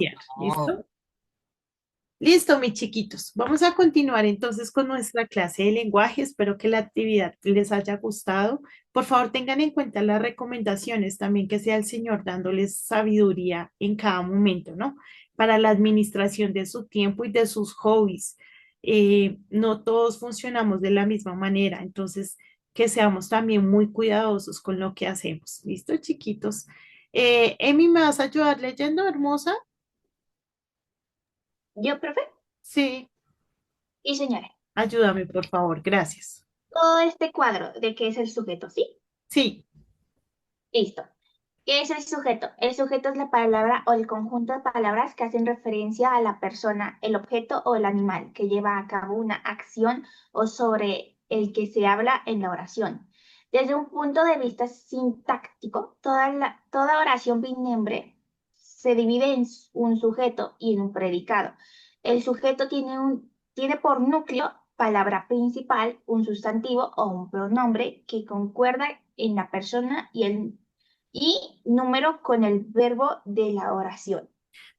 iniciar. ¿Listo? Listo, mis chiquitos. Vamos a continuar entonces con nuestra clase de lenguaje. Espero que la actividad les haya gustado. Por favor, tengan en cuenta las recomendaciones también que sea el Señor dándoles sabiduría en cada momento, ¿no? Para la administración de su tiempo y de sus hobbies. No todos funcionamos de la misma manera, entonces que seamos también muy cuidadosos con lo que hacemos. ¿Listo, chiquitos? Emi, ¿me vas a ayudar leyendo, hermosa? Yo, profe, Sí. y señora, Ayúdame, por favor, gracias. todo este cuadro de qué es el sujeto, ¿sí? Sí, Listo. ¿Qué es el sujeto? El sujeto es la palabra o el conjunto de palabras que hacen referencia a la persona, el objeto o el animal que lleva a cabo una acción o sobre el que se habla en la oración. Desde un punto de vista sintáctico, toda oración binombre se divide en un sujeto y en un predicado. El sujeto tiene por núcleo palabra principal, un sustantivo o un pronombre que concuerda en la persona y número con el verbo de la oración.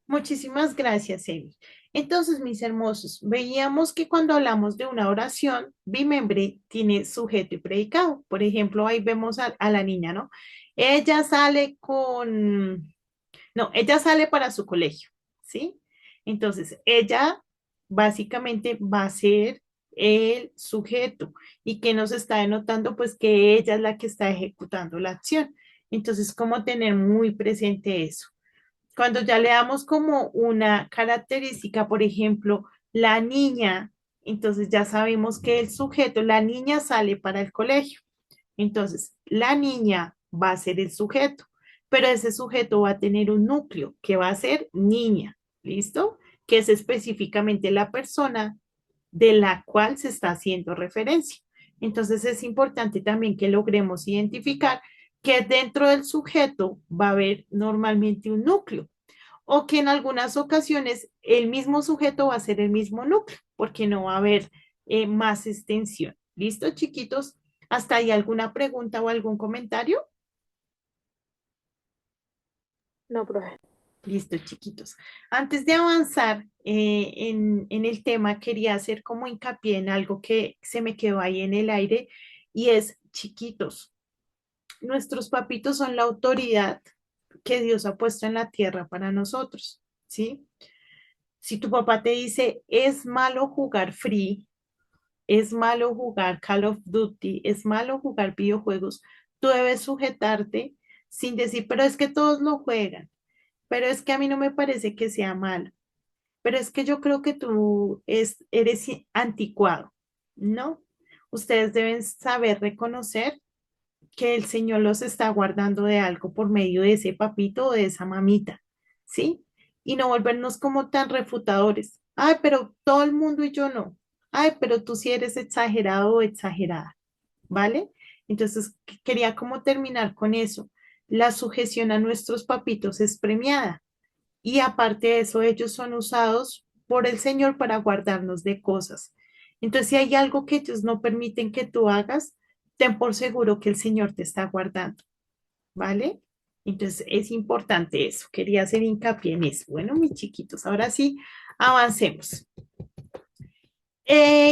muchísimas gracias, Emi. Entonces, mis hermosos, veíamos que cuando hablamos de una oración, bimembre tiene sujeto y predicado. Por ejemplo, ahí vemos a la niña, ¿no? Ella sale con, no, ella sale para su colegio, ¿sí? Entonces, ella básicamente va a ser el sujeto y que nos está denotando, pues que ella es la que está ejecutando la acción. Entonces, ¿cómo tener muy presente eso? Cuando ya le damos como una característica, por ejemplo, la niña, entonces ya sabemos que el sujeto, la niña sale para el colegio. Entonces, la niña va a ser el sujeto, pero ese sujeto va a tener un núcleo que va a ser niña, ¿listo? Que es específicamente la persona de la cual se está haciendo referencia. Entonces, es importante también que logremos identificar que dentro del sujeto va a haber normalmente un núcleo o que en algunas ocasiones el mismo sujeto va a ser el mismo núcleo, porque no va a haber más extensión. ¿Listo, chiquitos? ¿Hasta ahí alguna pregunta o algún comentario? No, profe. Listo, chiquitos. Antes de avanzar en el tema, quería hacer como hincapié en algo que se me quedó ahí en el aire y es, chiquitos, nuestros papitos son la autoridad que Dios ha puesto en la tierra para nosotros, ¿sí? Si tu papá te dice, es malo jugar free, es malo jugar Call of Duty, es malo jugar videojuegos, tú debes sujetarte sin decir, pero es que todos lo juegan, pero es que a mí no me parece que sea malo, pero es que yo creo que eres anticuado, ¿no? Ustedes deben saber reconocer que el Señor los está guardando de algo por medio de ese papito o de esa mamita, ¿sí? Y no volvernos como tan refutadores. Ay, pero todo el mundo y yo no. Ay, pero tú sí eres exagerado o exagerada, ¿vale? Entonces, quería como terminar con eso. La sujeción a nuestros papitos es premiada y aparte de eso, ellos son usados por el Señor para guardarnos de cosas. Entonces, si hay algo que ellos no permiten que tú hagas, ten por seguro que el Señor te está guardando, ¿vale? Entonces, es importante eso. Quería hacer hincapié en eso. Bueno, mis chiquitos, ahora sí, avancemos.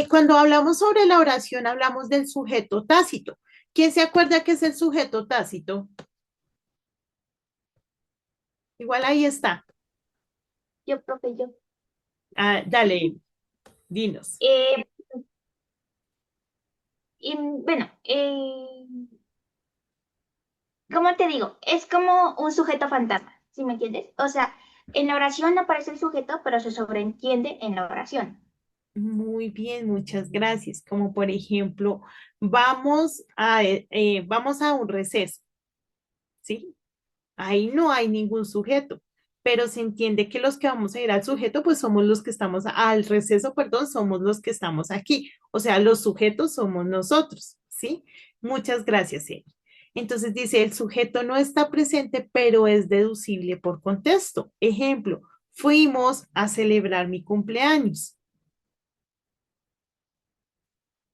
Cuando hablamos sobre la oración, hablamos del sujeto tácito. ¿Quién se acuerda que es el sujeto tácito? Igual ahí está. Yo, profe, yo. Ah, dale, dinos. Eh, y bueno, ¿cómo te digo? Es como un sujeto fantasma, ¿sí me entiendes? O sea, en la oración no aparece el sujeto, pero se sobreentiende en la oración. Muy bien, muchas gracias. Como por ejemplo, vamos a un receso, ¿sí? Ahí no hay ningún sujeto, pero se entiende que los que vamos a ir al sujeto, pues somos los que estamos al receso, perdón, somos los que estamos aquí. O sea, los sujetos somos nosotros, ¿sí? Muchas gracias, Emi. Entonces dice, el sujeto no está presente, pero es deducible por contexto. Ejemplo, fuimos a celebrar mi cumpleaños.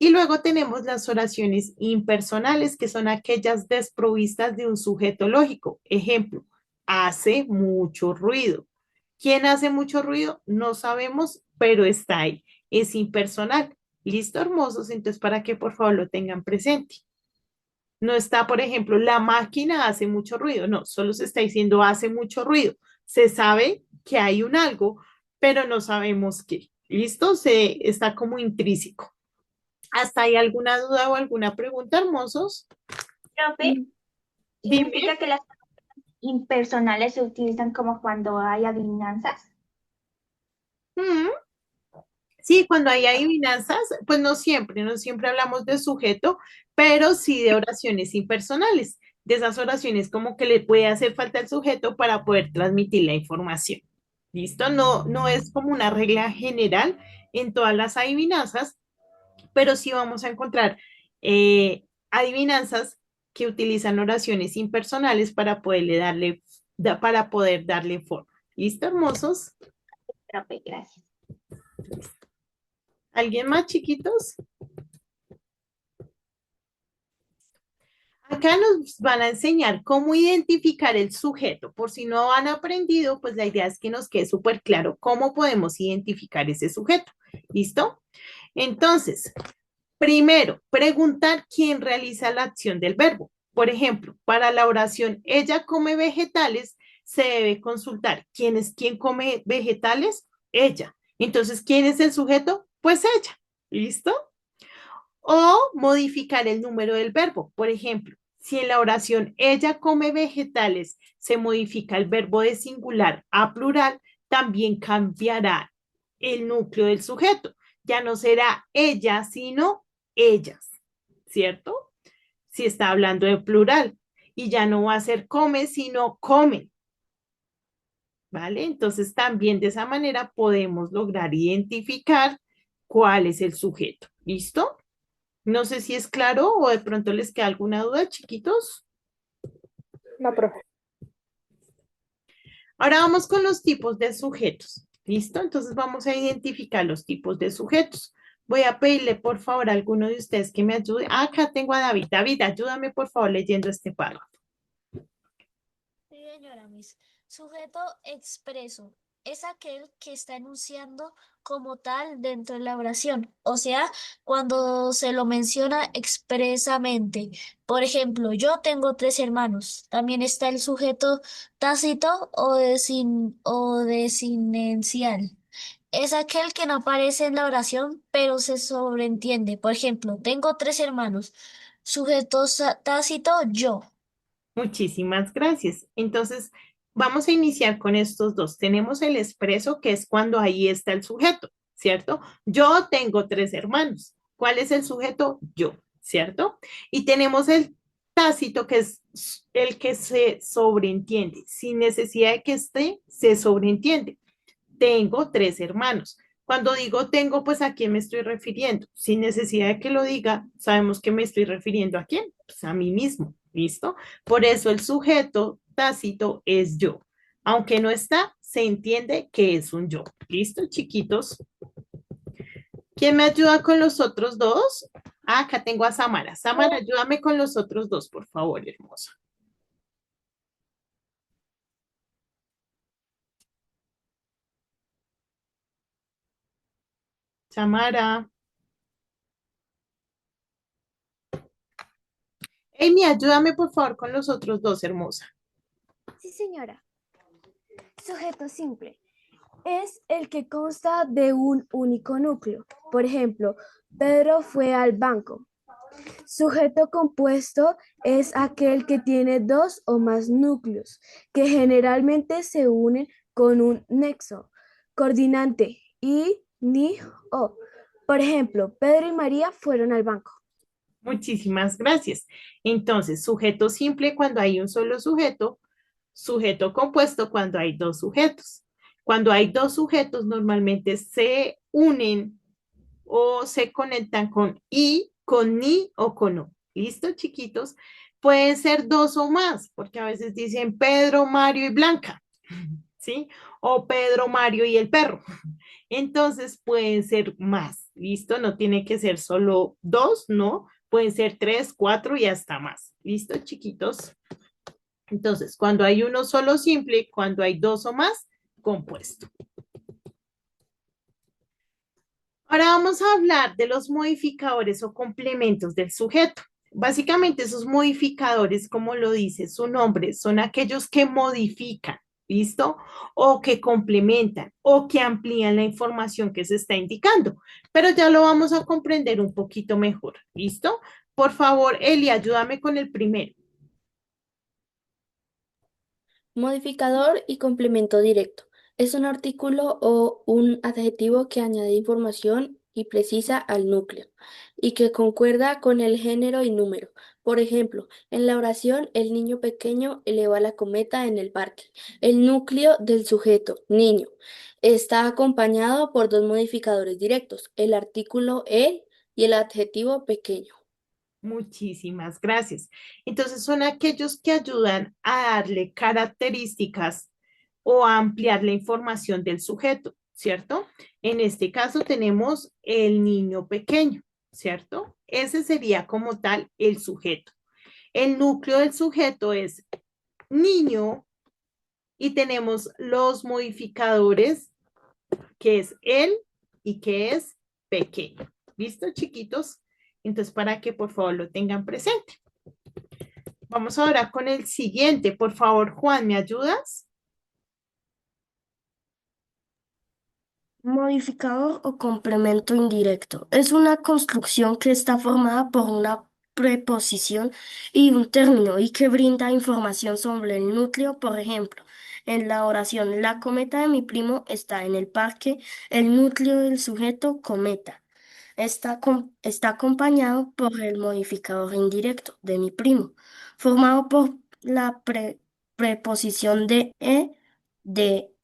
Y luego tenemos las oraciones impersonales, que son aquellas desprovistas de un sujeto lógico. Ejemplo, hace mucho ruido. ¿Quién hace mucho ruido? No sabemos, pero está ahí. Es impersonal. ¿Listo, hermosos? Entonces, para que por favor lo tengan presente. No está, por ejemplo, la máquina hace mucho ruido. No, solo se está diciendo hace mucho ruido. Se sabe que hay un algo, pero no sabemos qué. ¿Listo? Se está como intrínseco. ¿Hasta ahí alguna duda o alguna pregunta, hermosos? Profe, Dime. ¿significa que las impersonales se utilizan como cuando hay adivinanzas? Mm, sí, cuando hay adivinanzas, pues no siempre hablamos de sujeto, pero sí de oraciones impersonales, de esas oraciones como que le puede hacer falta el sujeto para poder transmitir la información. ¿Listo? No, no es como una regla general en todas las adivinanzas, pero sí vamos a encontrar adivinanzas que utilizan oraciones impersonales para para poder darle forma. ¿Listo, hermosos? Profe, gracias. ¿Alguien más, chiquitos? Acá nos van a enseñar cómo identificar el sujeto. Por si no han aprendido, pues la idea es que nos quede súper claro cómo podemos identificar ese sujeto. ¿Listo? Entonces, primero, preguntar quién realiza la acción del verbo. Por ejemplo, para la oración ella come vegetales, se debe consultar quién es quien come vegetales, ella. Entonces, ¿quién es el sujeto? Pues ella. ¿Listo? O modificar el número del verbo. Por ejemplo, si en la oración ella come vegetales se modifica el verbo de singular a plural, también cambiará el núcleo del sujeto. Ya no será ella, sino ellas, ¿cierto? Si está hablando de plural. Y ya no va a ser come, sino comen, ¿vale? Entonces también de esa manera podemos lograr identificar cuál es el sujeto. ¿Listo? No sé si es claro o de pronto les queda alguna duda, chiquitos. No, profe. Ahora vamos con los tipos de sujetos. ¿Listo? Entonces vamos a identificar los tipos de sujetos. Voy a pedirle por favor a alguno de ustedes que me ayude. Acá tengo a David. David, ayúdame por favor leyendo este párrafo. Sí, señora Miss. Sujeto expreso es aquel que está enunciando como tal dentro de la oración, o sea, cuando se lo menciona expresamente. Por ejemplo, yo tengo tres hermanos. También está el sujeto tácito o desinencial. Es aquel que no aparece en la oración, pero se sobreentiende. Por ejemplo, tengo tres hermanos. Sujeto tácito, yo. Muchísimas gracias. Entonces, vamos a iniciar con estos dos. Tenemos el expreso, que es cuando ahí está el sujeto, ¿cierto? Yo tengo tres hermanos. ¿Cuál es el sujeto? Yo, ¿cierto? Y tenemos el tácito, que es el que se sobreentiende. Sin necesidad de que esté, se sobreentiende. Tengo tres hermanos. Cuando digo tengo, pues ¿a quién me estoy refiriendo? Sin necesidad de que lo diga, sabemos que me estoy refiriendo a quién, pues a mí mismo, ¿listo? Por eso el sujeto tácito es yo. Aunque no está, se entiende que es un yo. ¿Listo, chiquitos? ¿Quién me ayuda con los otros dos? Ah, acá tengo a Samara. Samara, ayúdame con los otros dos, por favor, hermosa. Samara. Amy, ayúdame, por favor, con los otros dos, hermosa. Sí, señora. Sujeto simple es el que consta de un único núcleo. Por ejemplo, Pedro fue al banco. Sujeto compuesto es aquel que tiene dos o más núcleos, que generalmente se unen con un nexo, coordinante y, ni, o. Por ejemplo, Pedro y María fueron al banco. Muchísimas gracias. Entonces, sujeto simple cuando hay un solo sujeto, sujeto compuesto cuando hay dos sujetos. Cuando hay dos sujetos, normalmente se unen o se conectan con y, con ni o con o. ¿Listo, chiquitos? Pueden ser dos o más, porque a veces dicen Pedro, Mario y Blanca, ¿sí? O Pedro, Mario y el perro. Entonces pueden ser más, ¿listo? No tiene que ser solo dos, ¿no? Pueden ser tres, cuatro y hasta más. ¿Listo, chiquitos? Entonces, cuando hay uno solo simple, cuando hay dos o más, compuesto. Ahora vamos a hablar de los modificadores o complementos del sujeto. Básicamente esos modificadores, como lo dice su nombre, son aquellos que modifican, ¿listo? O que complementan o que amplían la información que se está indicando. Pero ya lo vamos a comprender un poquito mejor, ¿listo? Por favor, Eli, ayúdame con el primero. Modificador y complemento directo. Es un artículo o un adjetivo que añade información y precisa al núcleo y que concuerda con el género y número. Por ejemplo, en la oración, el niño pequeño eleva la cometa en el parque. El núcleo del sujeto, niño, está acompañado por dos modificadores directos, el artículo el y el adjetivo pequeño. Muchísimas gracias. Entonces son aquellos que ayudan a darle características o a ampliar la información del sujeto, ¿cierto? En este caso tenemos el niño pequeño, ¿cierto? Ese sería como tal el sujeto. El núcleo del sujeto es niño y tenemos los modificadores que es él y que es pequeño. ¿Listo, chiquitos? Entonces, para que por favor lo tengan presente. Vamos ahora con el siguiente. Por favor, Juan, ¿me ayudas? Modificador o complemento indirecto. Es una construcción que está formada por una preposición y un término y que brinda información sobre el núcleo. Por ejemplo, en la oración, la cometa de mi primo está en el parque, el núcleo del sujeto cometa. Está acompañado por el modificador indirecto de mi primo, formado por la preposición de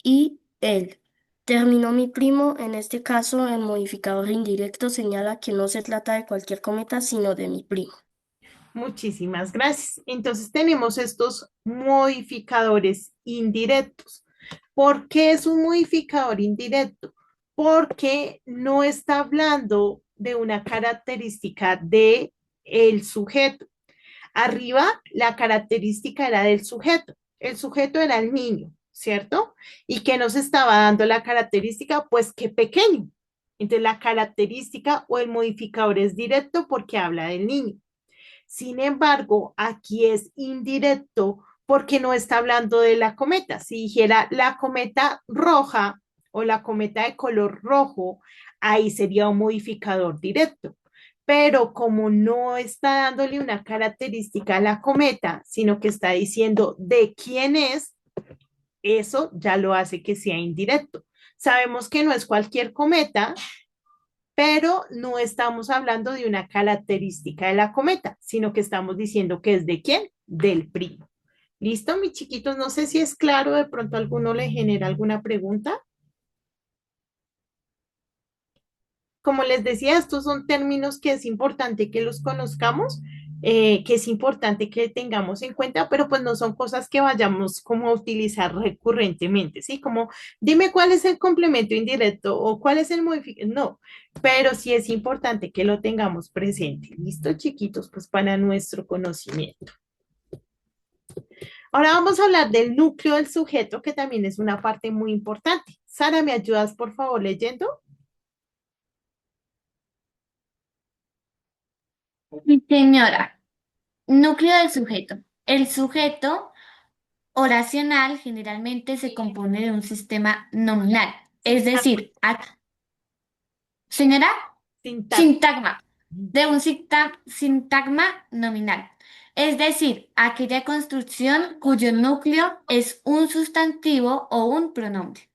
y, el. Terminó mi primo, en este caso el modificador indirecto señala que no se trata de cualquier cometa, sino de mi primo. Muchísimas gracias. Entonces tenemos estos modificadores indirectos. ¿Por qué es un modificador indirecto? Porque no está hablando de una característica de el sujeto. Arriba la característica era del sujeto. El sujeto era el niño, ¿cierto? ¿Y qué nos estaba dando la característica? Pues que pequeño. Entonces la característica o el modificador es directo porque habla del niño. Sin embargo, aquí es indirecto porque no está hablando de la cometa. Si dijera la cometa roja o la cometa de color rojo, ahí sería un modificador directo. Pero como no está dándole una característica a la cometa, sino que está diciendo de quién es, eso ya lo hace que sea indirecto. Sabemos que no es cualquier cometa, pero no estamos hablando de una característica de la cometa, sino que estamos diciendo que es de quién, del primo. ¿Listo, mis chiquitos? No sé si es claro, de pronto a alguno le genera alguna pregunta. Como les decía, estos son términos que es importante que los conozcamos, que es importante que tengamos en cuenta, pero pues no son cosas que vayamos como a utilizar recurrentemente, ¿sí? Como dime cuál es el complemento indirecto o cuál es el modificador. No, pero sí es importante que lo tengamos presente. ¿Listo, chiquitos? Pues para nuestro conocimiento. Ahora vamos a hablar del núcleo del sujeto, que también es una parte muy importante. Sara, ¿me ayudas por favor leyendo? Sí, señora, núcleo del sujeto. El sujeto oracional generalmente se compone de un sistema nominal, es decir, señora, Sintagma. sintagma, de un sintagma nominal, es decir, aquella construcción cuyo núcleo es un sustantivo o un pronombre.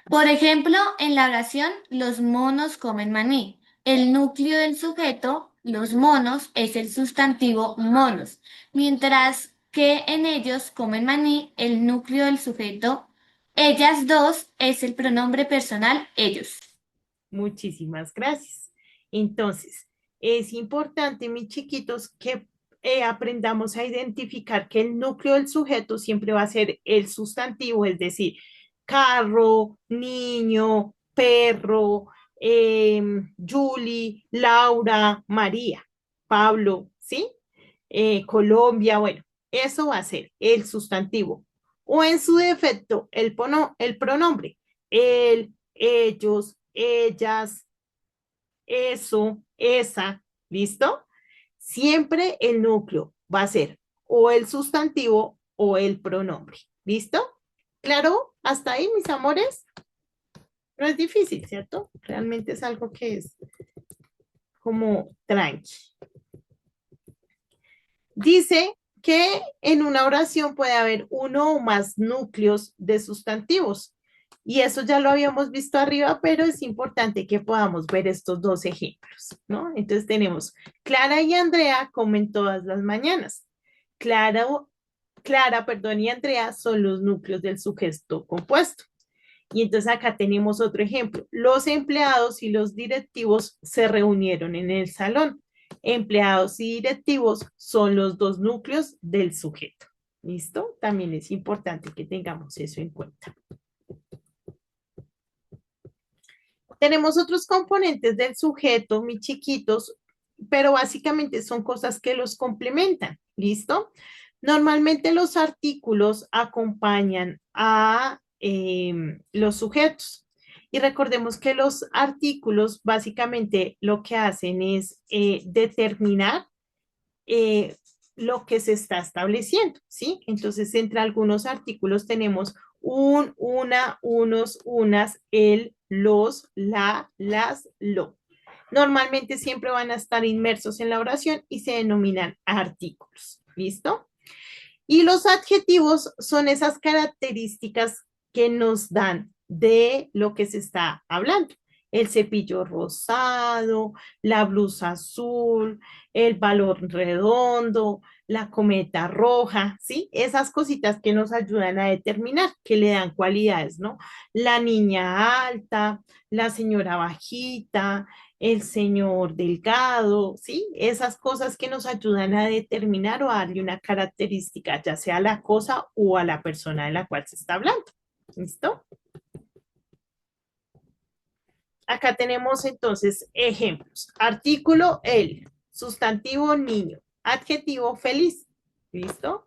Por ejemplo, en la oración, los monos comen maní. El núcleo del sujeto, los monos, es el sustantivo monos, mientras que en ellos comen maní, el núcleo del sujeto, ellas dos, es el pronombre personal ellos. Muchísimas gracias. Entonces, es importante, mis chiquitos, que aprendamos a identificar que el núcleo del sujeto siempre va a ser el sustantivo, es decir, carro, niño, perro, Julie, Laura, María, Pablo, ¿sí? Colombia, bueno, eso va a ser el sustantivo. o en su defecto el pronombre. Él, ellos, ellas, eso, esa, ¿listo? Siempre el núcleo va a ser o el sustantivo o el pronombre, ¿listo? ¿Claro? Hasta ahí, mis amores. No es difícil, ¿cierto? Realmente es algo que es como tranqui. Dice que en una oración puede haber uno o más núcleos de sustantivos. Y eso ya lo habíamos visto arriba, pero es importante que podamos ver estos dos ejemplos, ¿no? Entonces tenemos Clara y Andrea comen todas las mañanas. Clara, perdón, y Andrea son los núcleos del sujeto compuesto. Y entonces acá tenemos otro ejemplo. Los empleados y los directivos se reunieron en el salón. Empleados y directivos son los dos núcleos del sujeto. ¿Listo? También es importante que tengamos eso en cuenta. Tenemos otros componentes del sujeto, mis chiquitos, pero básicamente son cosas que los complementan. ¿Listo? Normalmente los artículos acompañan a los sujetos. Y recordemos que los artículos básicamente lo que hacen es determinar lo que se está estableciendo, ¿sí? Entonces, entre algunos artículos tenemos un, una, unos, unas, el, los, la, las, lo. Normalmente siempre van a estar inmersos en la oración y se denominan artículos, ¿listo? Y los adjetivos son esas características que nos dan de lo que se está hablando. El cepillo rosado, la blusa azul, el balón redondo, la cometa roja, ¿sí? Esas cositas que nos ayudan a determinar, que le dan cualidades, ¿no? La niña alta, la señora bajita, el señor delgado, ¿sí? Esas cosas que nos ayudan a determinar o a darle una característica, ya sea a la cosa o a la persona de la cual se está hablando. ¿Listo? Acá tenemos entonces ejemplos. Artículo el, sustantivo niño, adjetivo feliz. ¿Listo?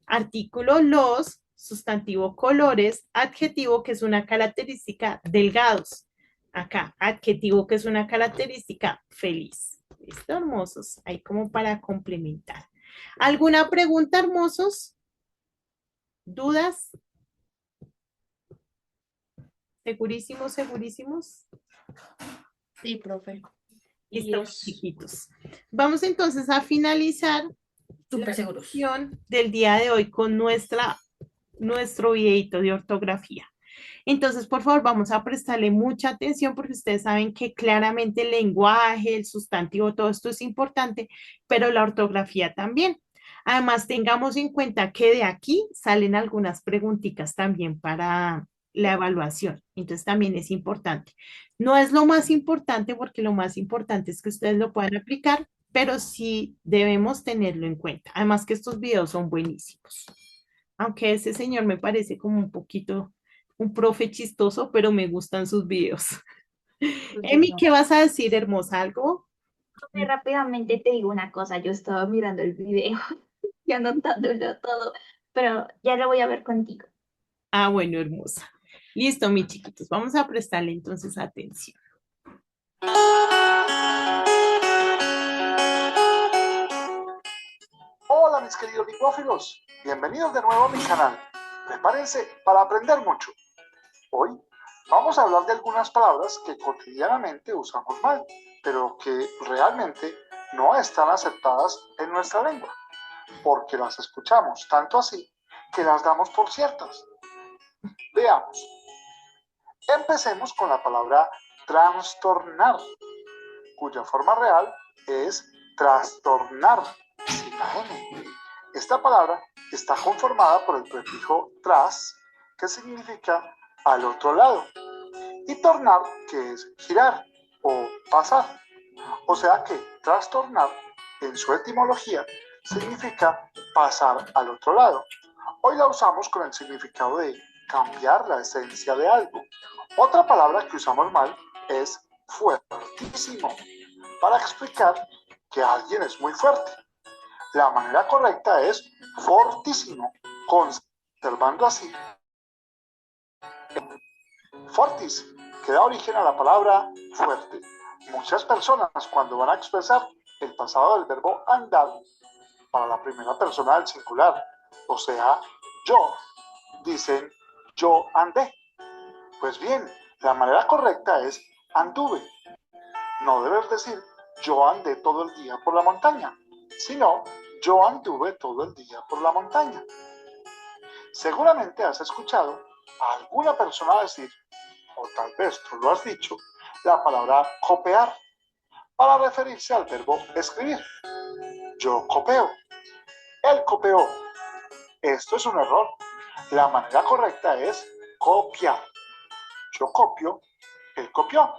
Artículo los, sustantivo colores, adjetivo que es una característica delgados. Acá, adjetivo que es una característica feliz. ¿Listo, hermosos? Ahí como para complementar. ¿Alguna pregunta, hermosos? ¿Dudas? ¿Segurísimos, segurísimos? Sí, profe. Listo, Yes. chiquitos. Vamos entonces a finalizar Súper la seguros. sesión del día de hoy con nuestro videito de ortografía. Entonces, por favor, vamos a prestarle mucha atención porque ustedes saben que claramente el lenguaje, el sustantivo, todo esto es importante, pero la ortografía también. Además, tengamos en cuenta que de aquí salen algunas preguntitas también para la evaluación. Entonces, también es importante. No es lo más importante porque lo más importante es que ustedes lo puedan aplicar, pero sí debemos tenerlo en cuenta. Además que estos videos son buenísimos. Aunque ese señor me parece como un poquito un profe chistoso, pero me gustan sus videos. Emi, ¿qué vas a decir, hermosa? ¿Algo? Rápidamente te digo una cosa, yo estaba mirando el video y anotándolo todo, pero ya lo voy a ver contigo. Ah, bueno, hermosa. Listo, mis chiquitos, vamos a prestarle entonces atención. Hola mis queridos lingüófilos, bienvenidos de nuevo a mi canal. Prepárense para aprender mucho. Hoy vamos a hablar de algunas palabras que cotidianamente usamos mal, pero que realmente no están aceptadas en nuestra lengua, porque las escuchamos tanto así que las damos por ciertas. Veamos. Empecemos con la palabra trastornar, cuya forma real es trastornar, sin la N. Esta palabra está conformada por el prefijo tras, que significa al otro lado, y tornar, que es girar o pasar. O sea que trastornar, en su etimología, significa pasar al otro lado. Hoy la usamos con el significado de cambiar la esencia de algo. Otra palabra que usamos mal es fuertísimo, para explicar que alguien es muy fuerte. La manera correcta es fortísimo, con observando así. Fortis, que da origen a la palabra fuerte. Muchas personas cuando van a expresar el pasado del verbo andar para la primera persona del singular, o sea, yo, dicen yo andé. Pues bien, la manera correcta es anduve. No debes decir yo andé todo el día por la montaña, sino yo anduve todo el día por la montaña. Seguramente has escuchado a alguna persona decir, o tal vez tú lo has dicho, la palabra copiar para referirse al verbo escribir. Yo copio. Él copió. Esto es un error. La manera correcta es copiar. Yo copio, él copió.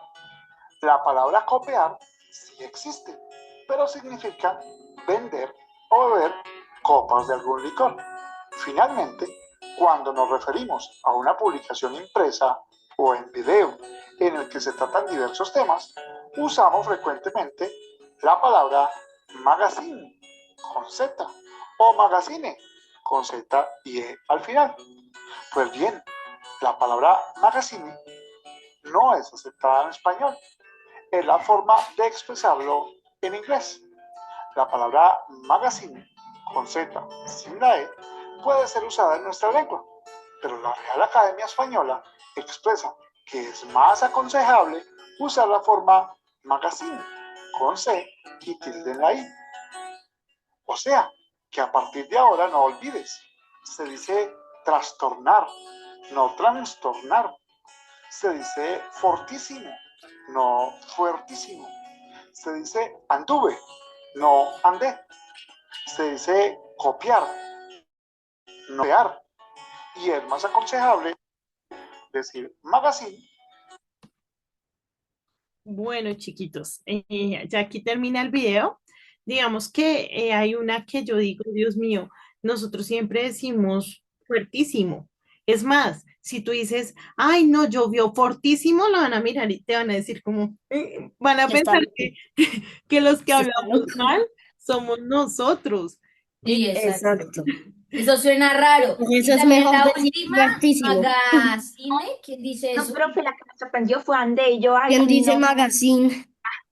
La palabra copiar sí existe, pero significa vender o beber copas de algún licor. Finalmente, cuando nos referimos a una publicación impresa o en video en el que se tratan diversos temas, usamos frecuentemente la palabra magazine con Z o magazine con Z y E al final. Pues bien, la palabra magazine no es aceptada en español. Es la forma de expresarlo en inglés. La palabra magazine con Z sin la E puede ser usada en nuestra lengua, pero la Real Academia Española expresa que es más aconsejable usar la forma magazine con C y tilde en la I. O sea, que a partir de ahora no olvides, se dice trastornar, no trastornar. Se dice fortísimo, no fuertísimo. Se dice anduve, no andé. Se dice copiar, no copiar. Y es más aconsejable decir magazine. Bueno, chiquitos, ya aquí termina el video. Digamos que hay una que yo digo, Dios mío, nosotros siempre decimos fuertísimo. Es más, si tú dices, ay, no, llovió fortísimo, lo van a mirar y te van a decir como, van a Está pensar loco. que los que Sí, está hablamos loco. mal somos nosotros. Sí, Exacto. Eso suena raro. Por Y eso es también mejor la decir última, fuertísimo. magazine, ¿quién dice No, eso? profe, la que me sorprendió fue andé y yo, ay, ¿Quién a mí dice no. magazine?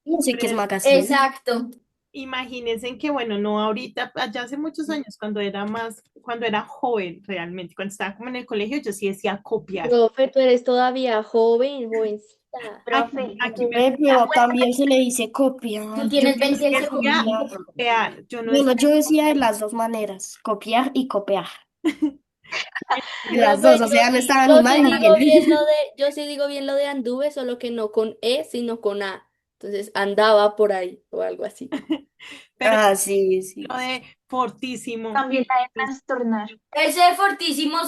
No sé qué es Pero magazine. Exacto. imagínense que, bueno, no ahorita, allá hace muchos años, cuando era joven realmente, cuando estaba como en el colegio, yo sí decía copiar. Profe, tú eres todavía joven, jovencita. Profe, Aquí me Pero también se le dice copiar. Tú yo tienes 28 decía años. copiar, yo no Bueno, decía yo decía de las dos maneras, copiar y copiar. Las dos, Profe, o sea, no estaba ni mal ni bien. yo sí digo bien lo de anduve, solo que no con E, sino con A. Entonces andaba por ahí o algo así. pero Ah, sí, sí. lo de fortísimo, también la de trastornar. Ese fortísimo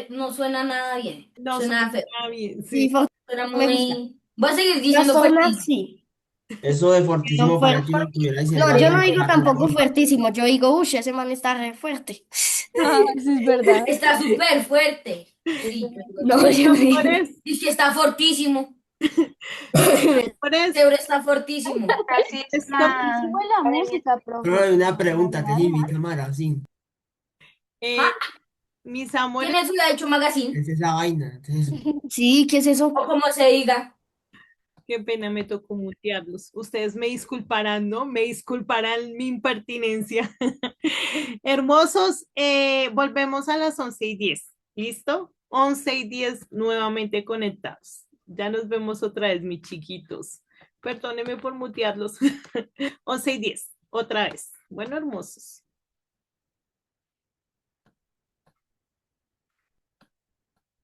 no suena nada bien. no Suena feo. suena bien, Sí, sí. Suena me gusta. muy... Voy a seguir diciendo Trastornar, fuertísimo. sí. Eso de No fortísimo fue. parece que uno estuviera diciendo No, yo algo no en digo toda tampoco regla. fuertísimo. Yo digo, uy, ese man está re fuerte. Ah, sí, es verdad. Está súper fuerte. Sí, No, yo no Por digo. eso, dice que está fortísimo. por eso, Seguro está fortísimo. Así es esto, la Fue la academia. música, Pero profe. hay una pregunta, ¿qué significa magazine? eh, ¿Ah? mis amores, ¿Quién es ha hecho ¿Qué magazine? es esa vaina? Entonces, Sí, ¿qué es eso? O como se diga. qué pena me tocó mutearlos. Ustedes me disculparán, ¿no? Me disculparán mi impertinencia. Hermosos, volvemos a las 11:10. ¿Listo? 11:10 nuevamente conectados. Ya nos vemos otra vez, mis chiquitos. Perdónenme por mutearlos. 11:10, otra vez. Bueno, hermosos.